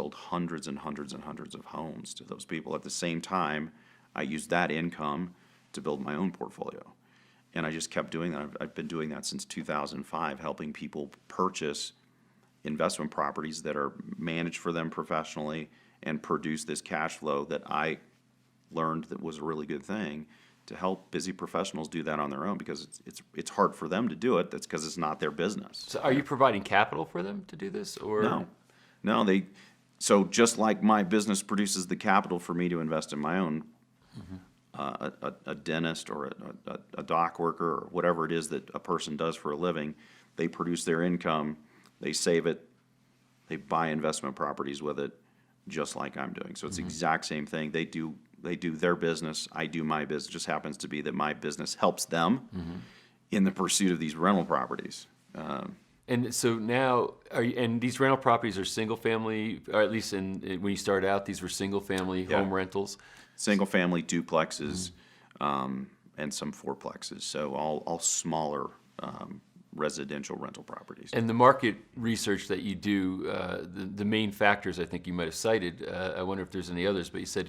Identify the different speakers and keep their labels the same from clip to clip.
Speaker 1: sold hundreds and hundreds and hundreds of homes to those people. At the same time, I used that income to build my own portfolio. And I just kept doing that. I've been doing that since 2005, helping people purchase investment properties that are managed for them professionally and produce this cash flow that I learned that was a really good thing to help busy professionals do that on their own, because it's hard for them to do it. That's because it's not their business.
Speaker 2: So are you providing capital for them to do this, or
Speaker 1: No, so just like my business produces the capital for me to invest in my own, a dentist or a dock worker or whatever it is that a person does for a living, they produce their income, they save it, they buy investment properties with it, just like I'm doing. So it's the exact same thing. They do their business, I do my business. It just happens to be that my business helps them in the pursuit of these rental properties.
Speaker 2: And so now, and these rental properties are single family, or at least when you started out, these were single family home rentals?
Speaker 1: Single family duplexes, and some fourplexes. So all smaller residential rental properties.
Speaker 2: And the market research that you do, the main factors I think you might have cited, I wonder if there's any others, but you said,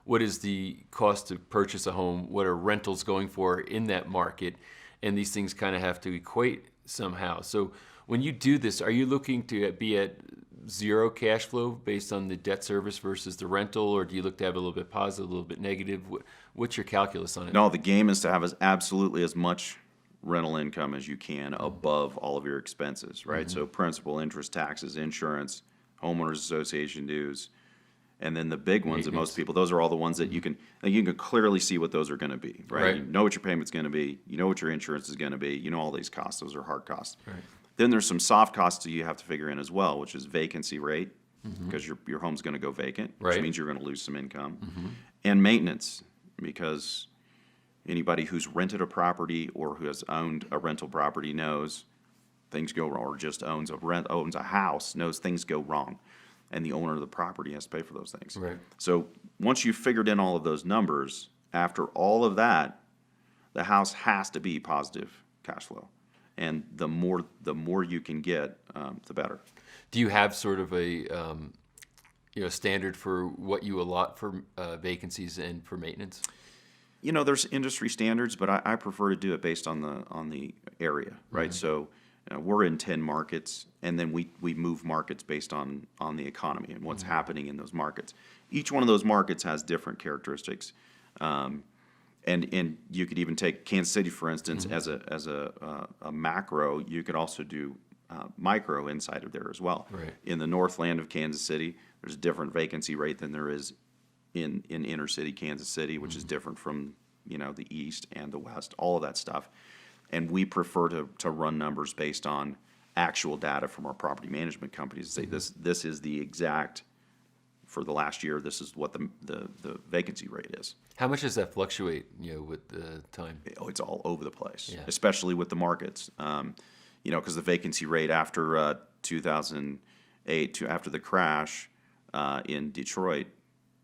Speaker 2: what is the cost to purchase a home? What are rentals going for in that market? And these things kind of have to equate somehow. So when you do this, are you looking to be at zero cash flow based on the debt service versus the rental, or do you look to have a little bit positive, a little bit negative? What's your calculus on it?
Speaker 1: No, the game is to have absolutely as much rental income as you can above all of your expenses, right? So principal, interest, taxes, insurance, homeowners association dues, and then the big ones that most people, those are all the ones that you can clearly see what those are going to be, right? You know what your payment's going to be, you know what your insurance is going to be, you know all these costs, those are hard costs.
Speaker 2: Right.
Speaker 1: Then there's some soft costs that you have to figure in as well, which is vacancy rate, because your home's going to go vacant, which means you're going to lose some income, and maintenance, because anybody who's rented a property or who has owned a rental property knows things go wrong, or just owns a house, knows things go wrong, and the owner of the property has to pay for those things.
Speaker 2: Right.
Speaker 1: So once you've figured in all of those numbers, after all of that, the house has to be positive cash flow, and the more you can get, the better.
Speaker 2: Do you have sort of a standard for what you allot for vacancies and for maintenance?
Speaker 1: There's industry standards, but I prefer to do it based on the area, right? So we're in 10 markets, and then we move markets based on the economy and what's happening in those markets. Each one of those markets has different characteristics, and you could even take Kansas City, for instance, as a macro. You could also do micro inside of there as well.
Speaker 2: Right.
Speaker 1: In the Northland of Kansas City, there's a different vacancy rate than there is in inner city Kansas City, which is different from the east and the west, all of that stuff. And we prefer to run numbers based on actual data from our property management companies to say this is the exact, for the last year, this is what the vacancy rate is.
Speaker 2: How much does that fluctuate with the time?
Speaker 1: It's all over the place,
Speaker 2: Yeah.
Speaker 1: especially with the markets. Because the vacancy rate after 2008, after the crash in Detroit,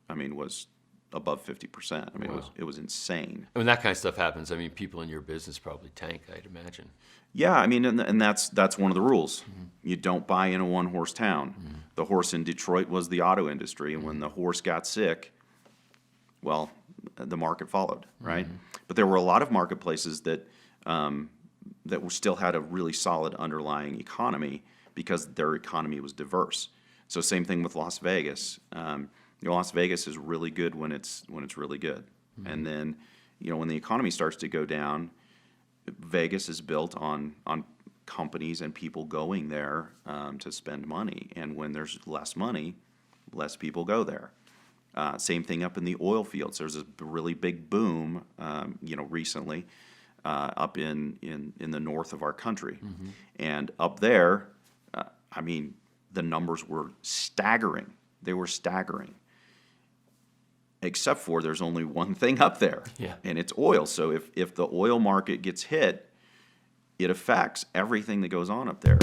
Speaker 1: was above 50%.
Speaker 2: Wow.
Speaker 1: It was insane.
Speaker 2: When that kind of stuff happens, people in your business probably tank, I'd imagine.
Speaker 1: Yeah, and that's one of the rules. You don't buy in a one-horse town. The horse in Detroit was the auto industry, and when the horse got sick, well, the market followed, right? But there were a lot of marketplaces that still had a really solid underlying economy because their economy was diverse. So same thing with Las Vegas. Las Vegas is really good when it's really good, and then when the economy starts to go down, Vegas is built on companies and people going there to spend money, and when there's less money, less people go there. Same thing up in the oil fields. There's a really big boom, recently up in the north of our country, and up there, the numbers were staggering. They were staggering. Except for there's only one thing up there, and it's oil. So if the oil market gets hit, it affects everything that goes on up there.